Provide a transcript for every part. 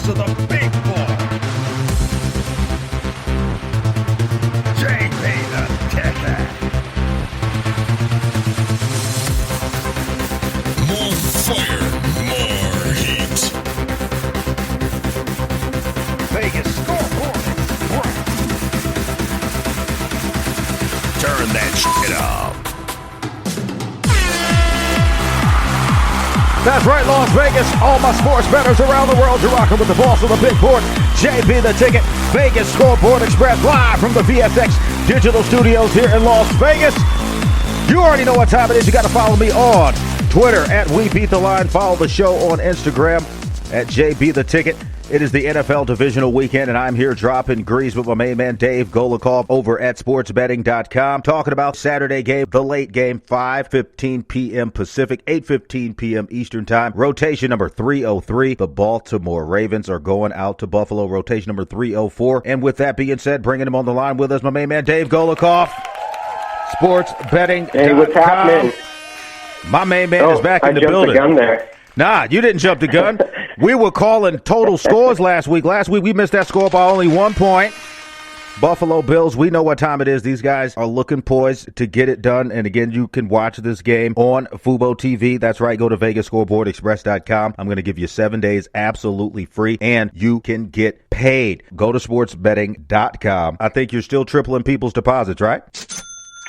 boss of the big ball. JB the Ticket. More fire, more heat. Vegas scoreboard. Turn that shit up. That's right, Las Vegas. All my sports bettors around the world. You're rocking with the boss of the big board, JB the Ticket. Vegas Scoreboard Express live from the VFX Digital Studios here in Las Vegas. You already know what time it is. You got to follow me on Twitter at We Beat the Line. Follow the show on Instagram at JB the Ticket. It is the NFL divisional weekend, and I'm here dropping grease with my main man Dave Golokoff over at sportsbetting.com. Talking about Saturday game, the late game, 5:15 p.m. Pacific, 8:15 p.m. Eastern Time. Rotation number 303. The Baltimore Ravens are going out to Buffalo. Rotation number 304. And with that being said, bringing him on the line with us, my main man Dave Golokoff. Sportsbetting.com. Hey, what's happening? My main man is back in the building. I jumped the gun there. Nah, you didn't jump the gun. We were calling total scores last week. Last week, we missed that score by only 1 point. Buffalo Bills, we know what time it is. These guys are looking poised to get it done. And again, you can watch this game on Fubo TV. That's right. Go to VegasScoreboardExpress.com. I'm going to give you 7 days absolutely free, and you can get paid. Go to SportsBetting.com. I think you're still tripling people's deposits, right?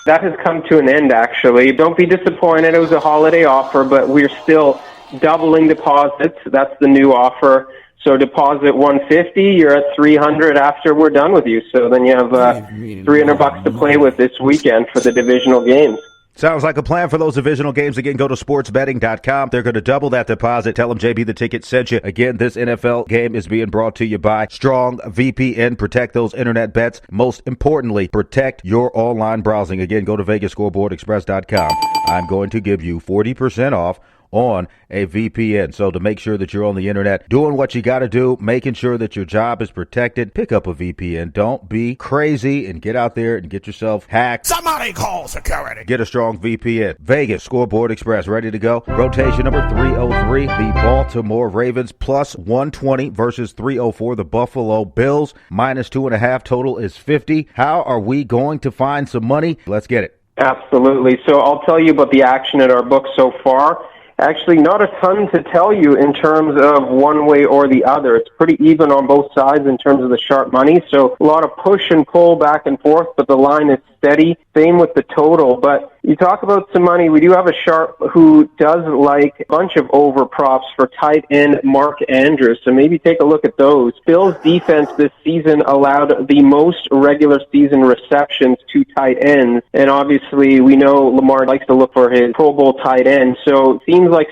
That has come to an end, actually. Don't be disappointed. It was a holiday offer, but we're still doubling deposits. That's the new offer. So deposit $150, you're at $300 after we're done with you. So then you have $300 to play with this weekend for the divisional games. Sounds like a plan for those divisional games. Again, go to sportsbetting.com. They're going to double that deposit. Tell them JB the Ticket sent you. Again, this NFL game is being brought to you by Strong VPN. Protect those internet bets. Most importantly, protect your online browsing. Again, go to VegasScoreboardExpress.com. I'm going to give you 40% off on a VPN. So to make sure that you're on the internet doing what you got to do, making sure that your job is protected, pick up a VPN. Don't be crazy and get out there and get yourself hacked. Somebody call security. Get a strong VPN. Vegas Scoreboard Express, ready to go. Rotation number 303, the Baltimore Ravens plus 120 versus 304, the Buffalo Bills. Minus 2.5, total is 50. How are we going to find some money? Let's get it. Absolutely. So I'll tell you about the action at our book so far. Actually, not a ton to tell you in terms of one way or the other. It's pretty even on both sides in terms of the sharp money. So a lot of push and pull back and forth, but the line is steady. Same with the total. But you talk about some money. We do have a sharp who does like a bunch of over props for tight end Mark Andrews. So maybe take a look at those. Bills defense this season allowed the most regular season receptions to tight ends. And obviously we know Lamar likes to look for his Pro Bowl tight end. So it seems like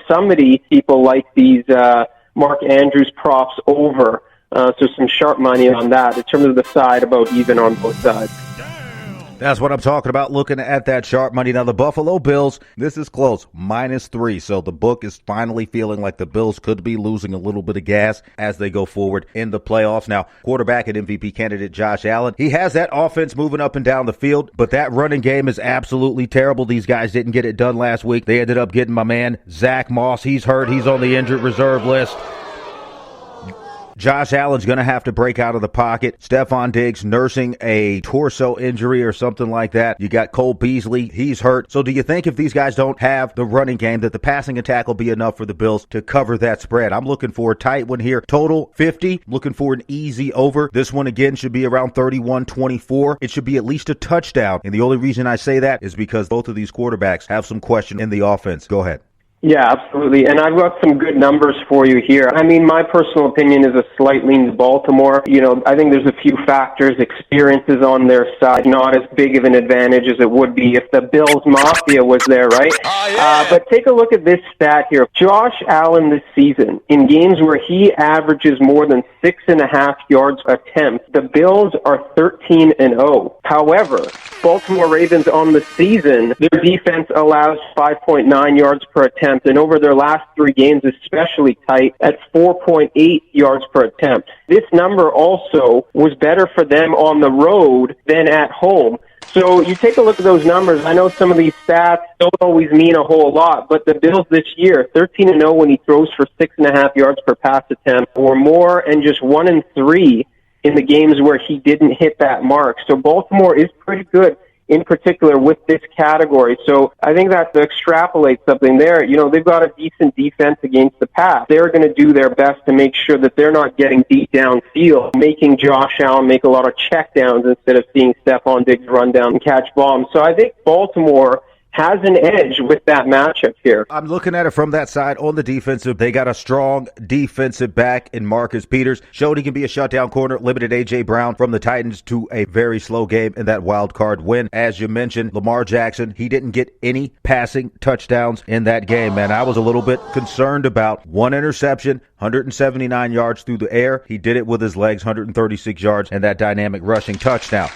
people like these Mark Andrews props over. So some sharp money on that. In terms of the side, about even on both sides. That's what I'm talking about, looking at that sharp money. Now, the Buffalo Bills, this is close, -3. So the book is finally feeling like the Bills could be losing a little bit of gas as they go forward in the playoffs. Now, quarterback and MVP candidate Josh Allen, he has that offense moving up and down the field, but that running game is absolutely terrible. These guys didn't get it done last week. They ended up getting my man, Zach Moss. He's hurt. He's on the injured reserve list. Josh Allen's going to have to break out of the pocket. Stephon Diggs nursing a torso injury or something like that. You got Cole Beasley. He's hurt. So do you think if these guys don't have the running game that the passing attack will be enough for the Bills to cover that spread? I'm looking for a tight one here. Total 50. Looking for an easy over. This one again should be around 31-24. It should be at least a touchdown. And the only reason I say that is because both of these quarterbacks have some question in the offense. Go ahead. Yeah, absolutely. And I've got some good numbers for you here. I mean, my personal opinion is a slight lean to Baltimore. You know, I think there's a few factors. Experience is on their side, not as big of an advantage as it would be if the Bills Mafia was there, right? But take a look at this stat here. Josh Allen this season, in games where he averages more than 6.5 yards per attempt, the Bills are 13-0. However, Baltimore Ravens on the season, their defense allows 5.9 yards per attempt. And over their last 3 games, especially tight at 4.8 yards per attempt. This number also was better for them on the road than at home. So you take a look at those numbers. I know some of these stats don't always mean a whole lot, but the Bills this year, 13-0 when he throws for 6.5 yards per pass attempt or more, and just 1-3 in the games where he didn't hit that mark. So Baltimore is pretty good, in particular with this category. So I think that to extrapolate something there, they've got a decent defense against the pass. They're going to do their best to make sure that they're not getting deep downfield, making Josh Allen make a lot of checkdowns instead of seeing Stephon Diggs run down and catch bombs. So I think Baltimore has an edge with that matchup here. I'm looking at it from that side on the defensive. They got a strong defensive back in Marcus Peters. Showed he can be a shutdown corner. Limited A.J. Brown from the Titans to a very slow game in that wild card win. As you mentioned, Lamar Jackson, he didn't get any passing touchdowns in that game, man. I was a little bit concerned about one interception, 179 yards through the air. He did it with his legs, 136 yards, and that dynamic rushing touchdown.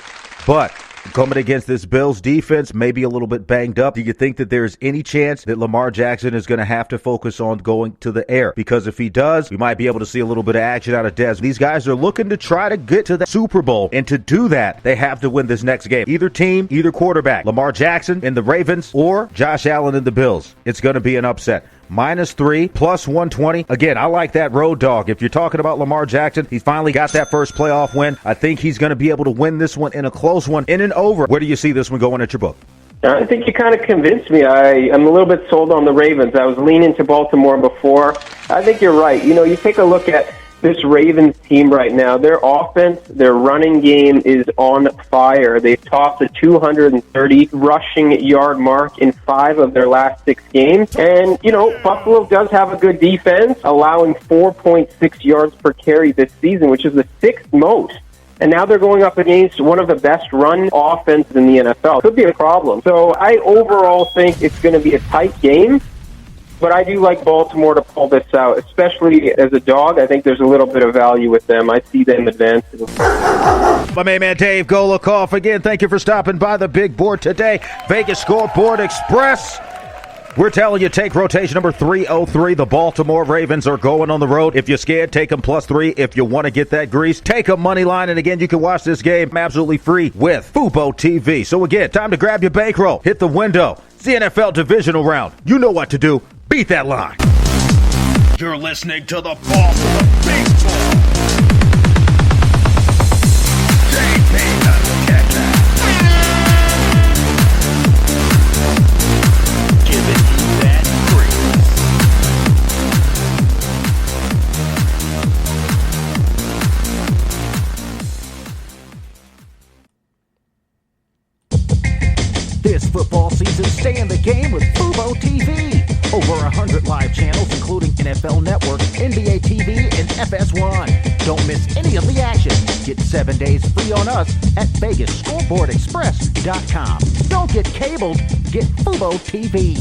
But coming against this Bills defense, maybe a little bit banged up, do you think that there's any chance that Lamar Jackson is going to have to focus on going to the air? Because if he does, we might be able to see a little bit of action out of Dez. These guys are looking to try to get to the Super Bowl, and to do that, they have to win this next game. Either team, either quarterback. Lamar Jackson in the Ravens or Josh Allen in the Bills. It's going to be an upset. -3, plus 120. Again, I like that road dog. If you're talking about Lamar Jackson, he's finally got that first playoff win. I think he's going to be able to win this one in a close one, in and over. Where do you see this one going at your book? I think you kind of convinced me. I'm a little bit sold on the Ravens. I was leaning to Baltimore before. I think you're right. You take a look at this Ravens team right now. Their offense, their running game is on fire. They've topped the 230 rushing yard mark in 5 of their last 6 games. And, Buffalo does have a good defense, allowing 4.6 yards per carry this season, which is the 6th most. And now they're going up against one of the best run offenses in the NFL. Could be a problem. So I overall think it's going to be a tight game. But I do like Baltimore to pull this out, especially as a dog. I think there's a little bit of value with them. I see them advancing. My main man Dave Golokoff, again, thank you for stopping by the big board today. Vegas Scoreboard Express. We're telling you, take rotation number 303. The Baltimore Ravens are going on the road. If you're scared, take them +3. If you want to get that grease, take a money line. And again, you can watch this game absolutely free with Fubo TV. So again, time to grab your bankroll. Hit the window. It's the NFL divisional round. You know what to do. Beat that line. You're listening to the boss of the big ball. JP, check that. Giving you that This football season, stay in the game with Fubo TV. Over 100 live channels, including NFL Network, NBA TV, and FS1. Don't miss any of the action. Get 7 days free on us at VegasScoreboardExpress.com. Don't get cabled, get Fubo TV.